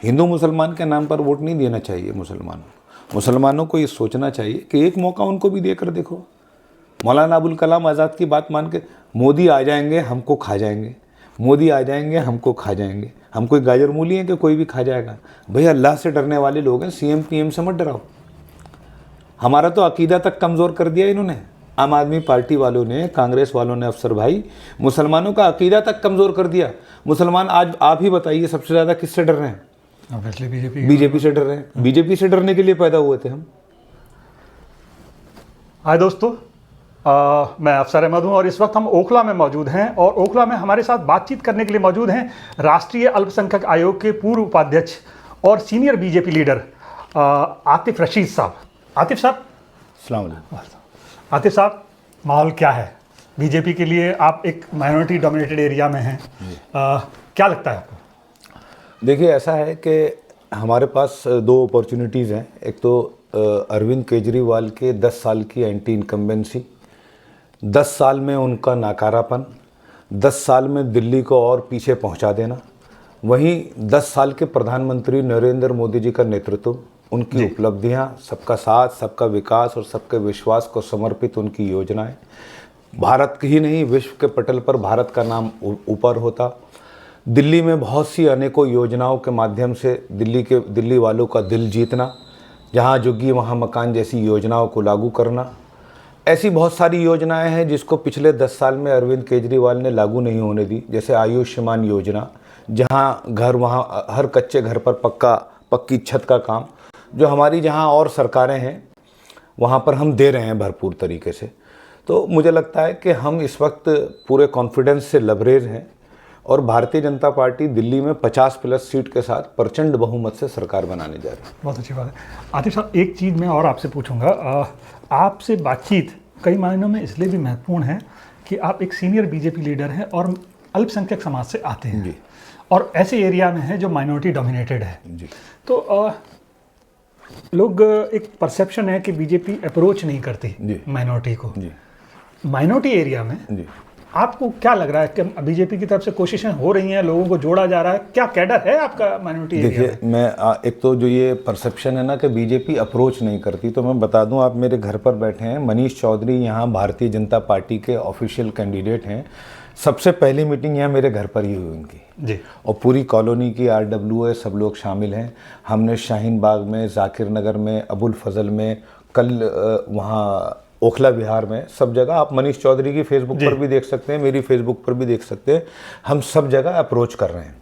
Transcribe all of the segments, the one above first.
हिंदू मुसलमान के नाम पर वोट नहीं देना चाहिए मुसलमानों को ये सोचना चाहिए कि एक मौका उनको भी देकर देखो। मौलाना अबुल कलाम आज़ाद की बात मान के, मोदी आ जाएंगे हमको खा जाएंगे, मोदी आ जाएंगे हमको खा जाएंगे, हम कोई गाजर मूली हैं कि कोई भी खा जाएगा। भैया अल्लाह से डरने वाले लोग हैं, सीएम पीएम से मत डराओ। हमारा तो अकीदा तक कमज़ोर कर दिया इन्होंने, आम आदमी पार्टी वालों ने, कांग्रेस वालों ने, अफसर भाई, मुसलमानों का अकीदा तक कमज़ोर कर दिया। मुसलमान आज आप ही बताइए सबसे ज़्यादा किससे डर रहे हैं? बीजेपी से डर रहे हैं। बीजेपी से डरने के लिए पैदा हुए थे हम। हाय दोस्तों, मैं अफसर अहमद हूं और इस वक्त हम ओखला में मौजूद हैं और ओखला में हमारे साथ बातचीत करने के लिए मौजूद हैं राष्ट्रीय अल्पसंख्यक आयोग के पूर्व उपाध्यक्ष और senior BJP leader Atif Rashid साहब। आतिफ साहब, अस्सलाम वालेकुम। आतिफ साहब, माहौल क्या है बीजेपी के लिए? आप एक माइनॉरिटी डोमिनेटेड एरिया में हैं, क्या लगता है आपको? देखिए, ऐसा है कि हमारे पास दो अपॉर्चुनिटीज़ हैं। एक तो अरविंद केजरीवाल के 10 साल की एंटी इनकम्बेंसी, 10 साल में उनका नाकारापन, 10 साल में दिल्ली को और पीछे पहुंचा देना। वहीं 10 साल के प्रधानमंत्री नरेंद्र मोदी जी का नेतृत्व, उनकी उपलब्धियां, सबका साथ, सबका विकास और सबके विश्वास को समर्पित उनकी योजनाएं, भारत की ही नहीं विश्व के पटल पर भारत का नाम ऊपर होता। दिल्ली में बहुत सी अनेकों योजनाओं के माध्यम से दिल्ली वालों का दिल जीतना, जहां झुग्गी वहां मकान जैसी योजनाओं को लागू करना। ऐसी बहुत सारी योजनाएं हैं जिसको पिछले 10 साल में अरविंद केजरीवाल ने लागू नहीं होने दी। जैसे आयुष्मान योजना, जहां घर वहां हर कच्चे घर पर पक्की छत का काम, जो हमारी जहां और सरकारें हैं वहां पर हम दे रहे हैं भरपूर तरीके से। तो मुझे लगता है कि हम इस वक्त पूरे कॉन्फिडेंस से लबरेज हैं और भारतीय जनता पार्टी दिल्ली में 50+ सीट के साथ प्रचंड बहुमत से सरकार बनाने जा रही है। बहुत अच्छी बात है। आतिफ साहब, एक चीज़ मैं और आपसे पूछूंगा। आपसे बातचीत कई मायनों में इसलिए भी महत्वपूर्ण है कि आप एक सीनियर बीजेपी लीडर हैं और अल्पसंख्यक समाज से आते हैं जी। और ऐसे एरिया में है जो माइनॉरिटी डोमिनेटेड है जी। तो लोग एक परसेप्शन है कि बीजेपी अप्रोच नहीं करती माइनॉरिटी को जी। माइनॉरिटी एरिया में जी आपको क्या लग रहा है कि बीजेपी की तरफ से कोशिशें हो रही हैं, लोगों को जोड़ा जा रहा है? क्या कैडर है आपका माइनॉरिटी एरिया में? देखिए, मैं एक तो जो ये परसेप्शन है ना कि बीजेपी अप्रोच नहीं करती, तो मैं बता दूं, आप मेरे घर पर बैठे हैं, मनीष चौधरी यहाँ भारतीय जनता पार्टी के ऑफिशियल कैंडिडेट हैं। सबसे पहली मीटिंग यहाँ मेरे घर पर ही हुई उनकी जी। और पूरी कॉलोनी की RWA सब लोग शामिल हैं। हमने शाहीन बाग में, जाकिर नगर में, अबुल फजल में, कल वहाँ ओखला विहार में, सब जगह आप मनीष चौधरी की फेसबुक पर भी देख सकते हैं, मेरी फेसबुक पर भी देख सकते हैं। हम सब जगह अप्रोच कर रहे हैं।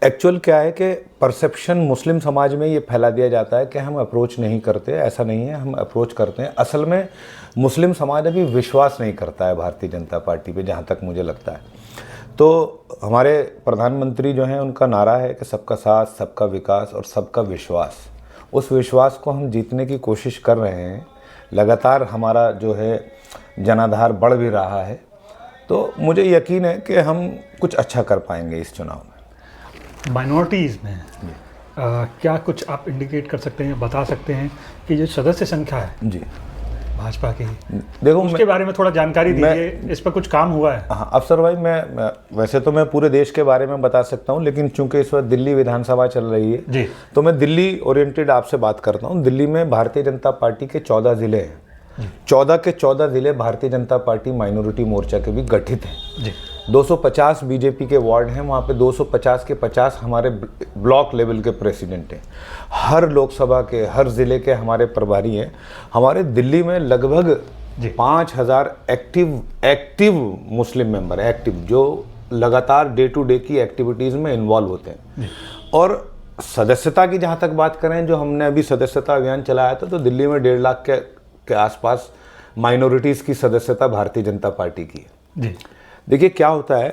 एक्चुअल क्या है कि परसेप्शन मुस्लिम समाज में ये फैला दिया जाता है कि हम अप्रोच नहीं करते। ऐसा नहीं है, हम अप्रोच करते हैं। असल में मुस्लिम समाज अभी विश्वास नहीं करता है भारतीय जनता पार्टी पे, जहाँ तक मुझे लगता है। तो हमारे प्रधानमंत्री जो हैं, उनका नारा है कि सबका साथ, सबका विकास और सबका विश्वास। उस विश्वास को हम जीतने की कोशिश कर रहे हैं। लगातार हमारा जो है जनाधार बढ़ भी रहा है। तो मुझे यकीन है कि हम कुछ अच्छा कर पाएंगे इस चुनाव में। माइनॉरिटीज़ में क्या कुछ आप इंडिकेट कर सकते हैं, बता सकते हैं कि जो सदस्य संख्या है जी भाजपा की, देखो उसके बारे में थोड़ा जानकारी दीजिए। इस पर कुछ काम हुआ है? हाँ अफसर भाई, मैं वैसे तो मैं पूरे देश के बारे में बता सकता हूँ, लेकिन चूंकि इस वक्त दिल्ली विधानसभा चल रही है जी, तो मैं दिल्ली ओरिएंटेड आपसे बात करता हूँ। दिल्ली में भारतीय जनता पार्टी के 14 ज़िले हैं। 14 के 14 ज़िले भारतीय जनता पार्टी माइनॉरिटी मोर्चा के भी गठित हैं जी। 250 बीजेपी के वार्ड हैं, वहाँ पे 250 के 50 हमारे ब्लॉक लेवल के प्रेसिडेंट हैं। हर लोकसभा के, हर ज़िले के हमारे प्रभारी हैं। हमारे दिल्ली में लगभग 5000 एक्टिव मुस्लिम मेंबर, एक्टिव, जो लगातार डे टू डे की एक्टिविटीज़ में इन्वॉल्व होते हैं। और सदस्यता की जहाँ तक बात करें, जो हमने अभी सदस्यता अभियान चलाया था, तो दिल्ली में 1.5 लाख के आसपास माइनॉरिटीज़ की सदस्यता भारतीय जनता पार्टी की है जी। देखिए, क्या होता है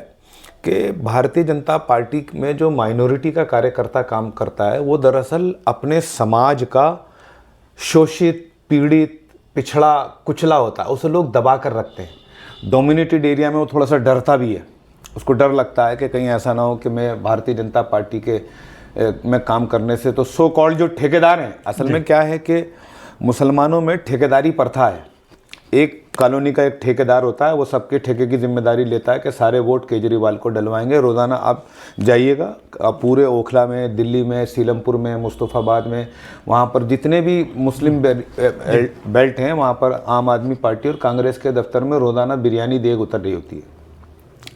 कि भारतीय जनता पार्टी में जो माइनॉरिटी का कार्यकर्ता काम करता है, वो दरअसल अपने समाज का शोषित, पीड़ित, पिछड़ा, कुचला होता है, उसे लोग दबा कर रखते हैं। डोमिनेटेड एरिया में वो थोड़ा सा डरता भी है। उसको डर लगता है कि कहीं ऐसा ना हो कि मैं भारतीय जनता पार्टी के में काम करने से, तो सो कॉल्ड जो ठेकेदार हैं, असल में क्या है कि मुसलमानों में ठेकेदारी प्रथा है। एक कॉलोनी का एक ठेकेदार होता है, वो सबके ठेके की जिम्मेदारी लेता है कि सारे वोट केजरीवाल को डलवाएंगे। रोज़ाना आप जाइएगा, आप पूरे ओखला में, दिल्ली में, सीलमपुर में, मुस्तफ़ाबाद में, वहाँ पर जितने भी मुस्लिम बेल्ट हैं वहाँ पर आम आदमी पार्टी और कांग्रेस के दफ्तर में रोज़ाना बिरयानी देग उतर रही होती है,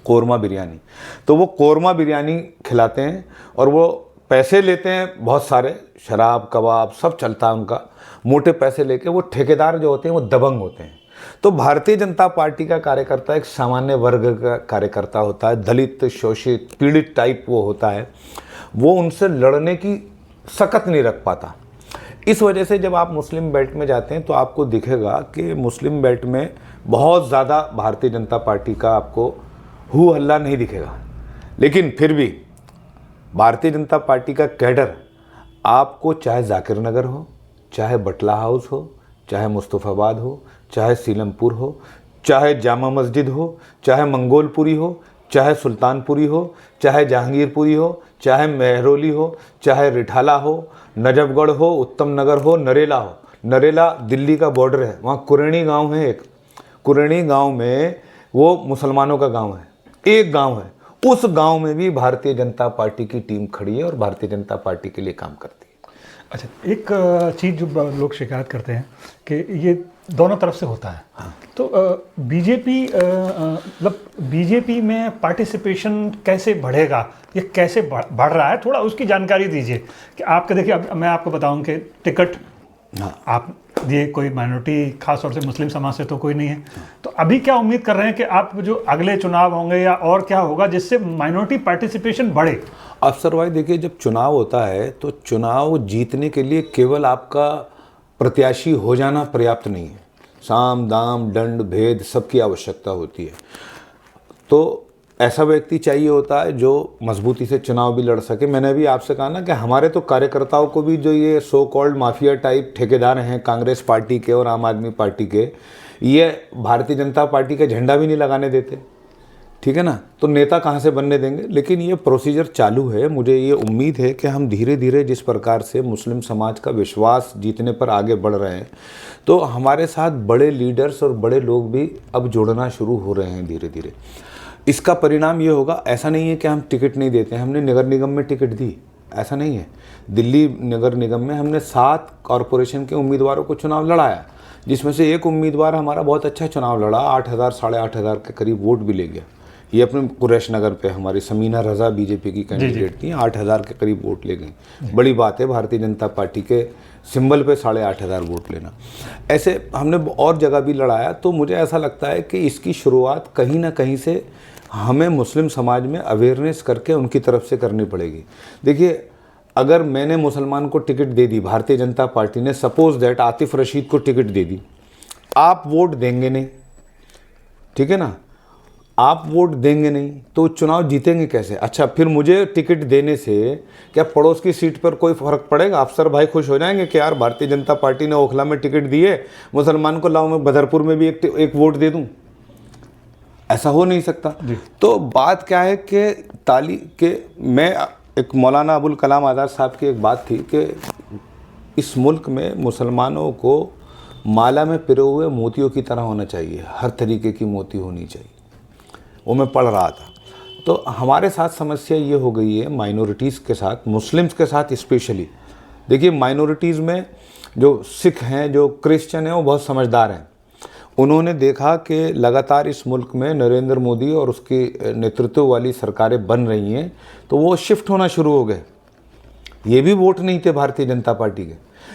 कोरमा बिरयानी। तो वो कोरमा बिरयानी खिलाते हैं और वो पैसे लेते हैं बहुत सारे, शराब कबाब सब चलता है उनका, मोटे पैसे लेके। वो ठेकेदार जो होते हैं वो दबंग होते हैं। तो भारतीय जनता पार्टी का कार्यकर्ता एक सामान्य वर्ग का कार्यकर्ता होता है, दलित, शोषित, पीड़ित टाइप वो होता है। वो उनसे लड़ने की सकत नहीं रख पाता। इस वजह से जब आप मुस्लिम बेल्ट में जाते हैं तो आपको दिखेगा कि मुस्लिम बेल्ट में बहुत ज़्यादा भारतीय जनता पार्टी का आपको हू हल्ला नहीं दिखेगा। लेकिन फिर भी भारतीय जनता पार्टी का कैडर आपको, चाहे जाकिर नगर हो, चाहे बटला हाउस हो, चाहे मुस्तफ़ाबाद हो, चाहे सीलमपुर हो, चाहे जामा मस्जिद हो, चाहे मंगोलपुरी हो, चाहे सुल्तानपुरी हो, चाहे जहांगीरपुरी हो, चाहे मेहरौली हो, चाहे रिठाला हो, नजफगढ़ हो, उत्तम नगर हो, नरेला हो। नरेला दिल्ली का बॉर्डर है, वहाँ कुरेणी गांव है एक। कुरेणी गांव में वो मुसलमानों का गांव है, एक गांव है। उस गांव में भी भारतीय जनता पार्टी की टीम खड़ी है और भारतीय जनता पार्टी के लिए काम करती है। अच्छा, एक चीज़ जो लोग शिकायत करते हैं कि ये दोनों तरफ से होता है। हाँ। तो बीजेपी मतलब बीजेपी में पार्टिसिपेशन कैसे बढ़ेगा, ये कैसे बढ़ रहा है, थोड़ा उसकी जानकारी दीजिए। कि आपके देखिए, अब मैं आपको बताऊं कि टिकट, हाँ, आप दिए, कोई माइनॉरिटी खास तौर से मुस्लिम समाज से तो कोई नहीं है। हाँ। तो अभी क्या उम्मीद कर रहे हैं कि आप जो अगले चुनाव होंगे या और क्या होगा जिससे माइनॉरिटी पार्टिसिपेशन बढ़े? अफसर भाई देखिए, जब चुनाव होता है तो चुनाव जीतने के लिए केवल आपका प्रत्याशी हो जाना पर्याप्त नहीं है। साम दाम दंड भेद सबकी आवश्यकता होती है। तो ऐसा व्यक्ति चाहिए होता है जो मजबूती से चुनाव भी लड़ सके। मैंने भी आपसे कहा ना कि हमारे तो कार्यकर्ताओं को भी जो ये सो कॉल्ड माफिया टाइप ठेकेदार हैं कांग्रेस पार्टी के और आम आदमी पार्टी के, ये भारतीय जनता पार्टी का झंडा भी नहीं लगाने देते, ठीक है ना। तो नेता कहाँ से बनने देंगे। लेकिन ये प्रोसीजर चालू है। मुझे ये उम्मीद है कि हम धीरे धीरे जिस प्रकार से मुस्लिम समाज का विश्वास जीतने पर आगे बढ़ रहे हैं, तो हमारे साथ बड़े लीडर्स और बड़े लोग भी अब जुड़ना शुरू हो रहे हैं धीरे धीरे। इसका परिणाम ये होगा, ऐसा नहीं है कि हम टिकट नहीं देते हैं। हमने नगर निगम में टिकट दी, ऐसा नहीं है। दिल्ली नगर निगम में हमने 7 कॉरपोरेशन के उम्मीदवारों को चुनाव लड़ाया, जिसमें से एक उम्मीदवार हमारा बहुत अच्छा चुनाव लड़ा, 8,000 साढ़े 8,000 के करीब वोट भी ले गया। ये अपने कुरैश नगर पे हमारी समीना रजा बीजेपी की कैंडिडेट थी, 8,000 के करीब वोट ले गई। बड़ी बात है भारतीय जनता पार्टी के सिंबल पे 8,500 वोट लेना। ऐसे हमने और जगह भी लड़ाया। तो मुझे ऐसा लगता है कि इसकी शुरुआत कहीं ना कहीं से हमें मुस्लिम समाज में अवेयरनेस करके उनकी तरफ से करनी पड़ेगी। देखिए, अगर मैंने मुसलमान को टिकट दे दी, भारतीय जनता पार्टी ने सपोज दैट आतिफ रशीद को टिकट दे दी, आप वोट देंगे नहीं, ठीक है ना, आप वोट देंगे नहीं तो चुनाव जीतेंगे कैसे। अच्छा, फिर मुझे टिकट देने से क्या पड़ोस की सीट पर कोई फर्क पड़ेगा? अफसर भाई खुश हो जाएंगे कि यार भारतीय जनता पार्टी ने ओखला में टिकट दी है, मुसलमान को लाओ मैं बदरपुर में भी एक वोट दे दूं। ऐसा हो नहीं सकता। तो बात क्या है कि मैं एक मौलाना अबुल कलाम आज़ाद साहब की एक बात थी कि इस मुल्क में मुसलमानों को माला में पिरोए हुए मोतियों की तरह होना चाहिए, हर तरीके की मोती होनी चाहिए। वो मैं पढ़ रहा था। तो हमारे साथ समस्या ये हो गई है माइनॉरिटीज़ के साथ, मुस्लिम्स के साथ स्पेशली। देखिए, माइनॉरिटीज़ में जो सिख हैं, जो क्रिश्चियन हैं, वो बहुत समझदार हैं। उन्होंने देखा कि लगातार इस मुल्क में नरेंद्र मोदी और उसकी नेतृत्व वाली सरकारें बन रही हैं, तो वो शिफ्ट होना शुरू हो गए। ये भी वोट नहीं थे भारतीय जनता पार्टी के।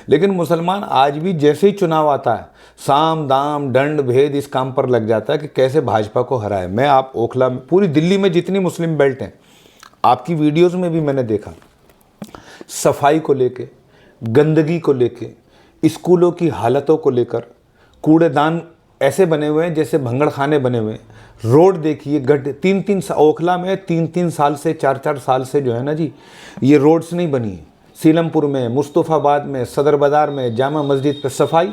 लेकिन मुसलमान आज भी जैसे ही चुनाव आता है, साम दाम दंड भेद इस काम पर लग जाता है कि कैसे भाजपा को हराए। मैं आप ओखला में, पूरी दिल्ली में जितनी मुस्लिम बेल्ट हैं, आपकी वीडियोस में भी मैंने देखा, सफाई को लेके, गंदगी को लेके, स्कूलों की हालतों को लेकर, कूड़ेदान ऐसे बने हुए हैं जैसे भंगड़ खाने बने हुए हैं। रोड देखिए, गड्ढे, 3-3 ओखला में 3-3 साल से, 4-4 साल से जो है ना जी, ये रोड्स नहीं बनी है। सीलमपुर में, मुस्तफ़ाबाद में, सदर बाज़ार में, जामा मस्जिद पर सफाई।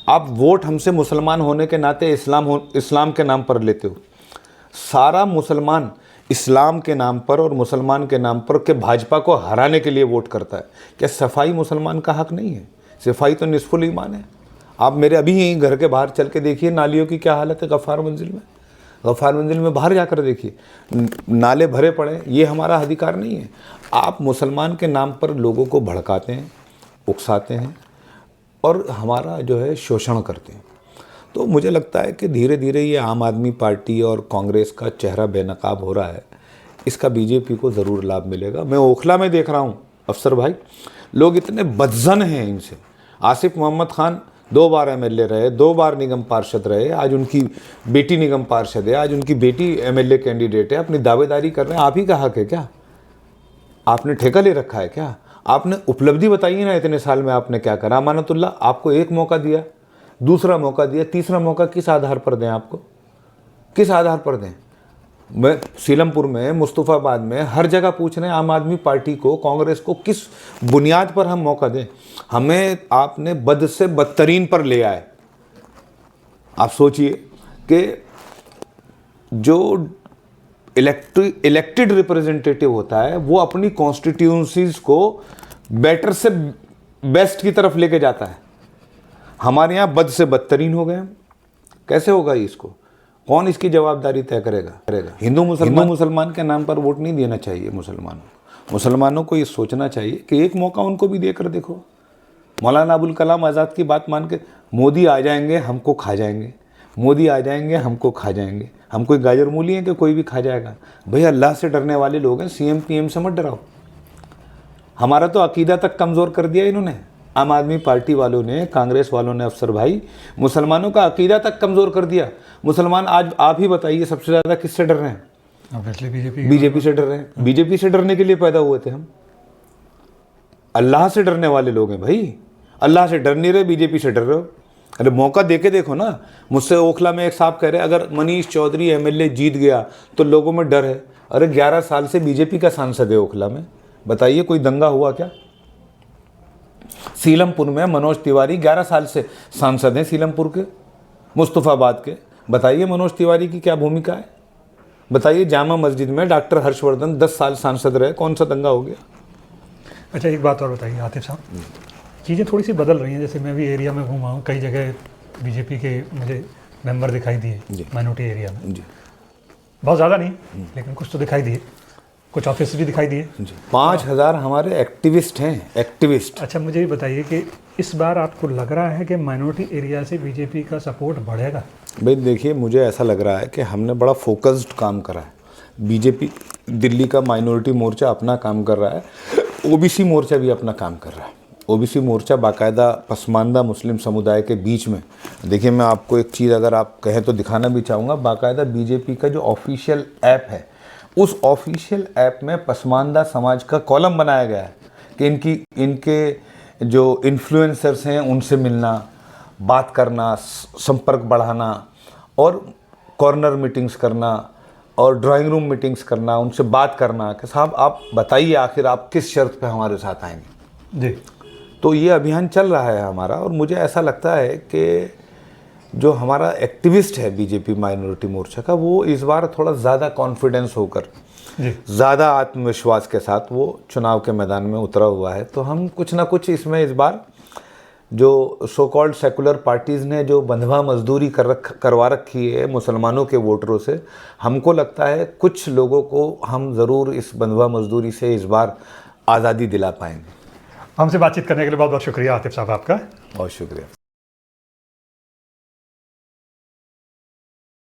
आप वोट हमसे मुसलमान होने के नाते इस्लाम के नाम पर लेते हो। सारा मुसलमान इस्लाम के नाम पर और मुसलमान के नाम पर के भाजपा को हराने के लिए वोट करता है। क्या सफाई मुसलमान का हक नहीं है? सफाई तो निस्फुल ईमान है। आप मेरे अभी ही घर के बाहर चल के देखिए नालियों की क्या हालत है गफ्फार मंजिल में। गफ्फार मंजिल में बाहर जाकर देखिए, नाले भरे पड़े। ये हमारा अधिकार नहीं है। आप मुसलमान के नाम पर लोगों को भड़काते हैं, उकसाते हैं और हमारा जो है शोषण करते हैं। तो मुझे लगता है कि धीरे धीरे ये आम आदमी पार्टी और कांग्रेस का चेहरा बेनकाब हो रहा है। इसका बीजेपी को ज़रूर लाभ मिलेगा। मैं ओखला में देख रहा हूँ अफसर भाई, लोग इतने बदजन हैं इनसे। आसिफ मोहम्मद खान 2 बार एमएलए रहे, 2 बार निगम पार्षद रहे, आज उनकी बेटी निगम पार्षद है, आज उनकी बेटी एमएलए कैंडिडेट है, अपनी दावेदारी कर रहे हैं। आप ही का हक है क्या? आपने ठेका ले रखा है क्या? आपने उपलब्धि बताइए ना, इतने साल में आपने क्या करा। अमानतुल्लाह आपको एक मौका दिया, दूसरा मौका दिया, तीसरा मौका किस आधार पर दें आपको? किस आधार पर दें? मैं सीलमपुर में, मुस्तफ़ाबाद में, हर जगह पूछ रहे हैं आम आदमी पार्टी को, कांग्रेस को किस बुनियाद पर हम मौका दें? हमें आपने बद से बदतरीन पर ले आए। आप सोचिए कि जो इलेक्टेड रिप्रेजेंटेटिव होता है वो अपनी कॉन्स्टिट्यूंसीज को बेटर से बेस्ट की तरफ लेके जाता है। हमारे यहाँ बद से बदतरीन हो गए हम। कैसे होगा इसको? कौन इसकी जवाबदारी तय करेगा? हिंदू मुसलमान के नाम पर वोट नहीं देना चाहिए मुसलमानों को ये सोचना चाहिए कि एक मौका उनको भी देकर देखो। मौलाना अबुल कलाम आज़ाद की बात मान के, मोदी आ जाएंगे हमको खा जाएंगे, मोदी आ जाएंगे हमको खा जाएंगे। हम कोई गाजर मूली हैं कि कोई भी खा जाएगा? भैया अल्लाह से डरने वाले लोग हैं, सीएम पीएम से मत डराओ। हमारा तो अकीदा तक कमज़ोर कर दिया इन्होंने। आम आदमी पार्टी वालों ने, कांग्रेस वालों ने, अफसर भाई, मुसलमानों का अकीदा तक कमज़ोर कर दिया। मुसलमान आज आप ही बताइए सबसे ज़्यादा किससे डर रहे हैं? बीजेपी से डर रहे हैं। बीजेपी से डरने के लिए पैदा हुए थे हम। अल्लाह से डरने वाले लोग हैं भाई। अल्लाह से डर नहीं रहे, बीजेपी से डर रहे हो। अरे मौका देके देखो ना। मुझसे ओखला में एक साहब कह रहे अगर मनीष चौधरी एमएलए जीत गया तो लोगों में डर है। अरे 11 साल से बीजेपी का सांसद है ओखला में, बताइए कोई दंगा हुआ क्या? सीलमपुर में मनोज तिवारी 11 साल से सांसद हैं, सीलमपुर के, मुस्तफ़ाबाद के। बताइए मनोज तिवारी की क्या भूमिका है? बताइए जामा मस्जिद में डॉक्टर हर्षवर्धन 10 साल सांसद रहे, कौन सा दंगा हो गया? अच्छा एक बात और बताइए आतिफ साहब, चीज़ें थोड़ी सी बदल रही हैं। जैसे मैं भी एरिया में घूमा हूँ, कई जगह बीजेपी के मुझे मेंबर दिखाई दिए माइनॉरिटी एरिया में जी। बहुत ज़्यादा नहीं लेकिन कुछ तो दिखाई दिए, कुछ ऑफिस भी दिखाई दिए। 5000 हमारे एक्टिविस्ट हैं, एक्टिविस्ट। अच्छा मुझे ये बताइए कि इस बार आपको लग रहा है कि माइनॉरिटी एरिया से बीजेपी का सपोर्ट बढ़ेगा? भाई देखिए, मुझे ऐसा लग रहा है कि हमने बड़ा फोकस्ड काम करा है। बीजेपी दिल्ली का माइनॉरिटी मोर्चा अपना काम कर रहा है, ओबीसी मोर्चा भी अपना काम कर रहा है। ओबीसी मोर्चा बाकायदा पसमानदा मुस्लिम समुदाय के बीच में, देखिए मैं आपको एक चीज़ अगर आप कहें तो दिखाना भी चाहूँगा। बाकायदा बीजेपी का जो ऑफिशियल ऐप है, उस ऑफिशियल ऐप में पसमानदा समाज का कॉलम बनाया गया है कि इनके जो इन्फ्लुएंसर्स हैं उनसे मिलना, बात करना, संपर्क बढ़ाना और कॉर्नर मीटिंग्स करना और ड्राइंग रूम मीटिंग्स करना, उनसे बात करना कि साहब आप बताइए आखिर आप किस शर्त पे हमारे साथ आएंगे जी। तो ये अभियान चल रहा है हमारा। और मुझे ऐसा लगता है कि जो हमारा एक्टिविस्ट है बीजेपी माइनॉरिटी मोर्चा का, वो इस बार थोड़ा ज़्यादा कॉन्फिडेंस होकर, ज़्यादा आत्मविश्वास के साथ वो चुनाव के मैदान में उतरा हुआ है। तो हम कुछ ना कुछ इसमें इस बार जो सो कॉल्ड सेकुलर पार्टीज़ ने जो बंधवा मजदूरी करवा रखी है मुसलमानों के वोटरों से, हमको लगता है कुछ लोगों को हम ज़रूर इस बंधवा मजदूरी से इस बार आज़ादी दिला पाएंगे। हमसे बातचीत करने के लिए बहुत बहुत शुक्रिया आतिफ साहब आपका। बहुत शुक्रिया।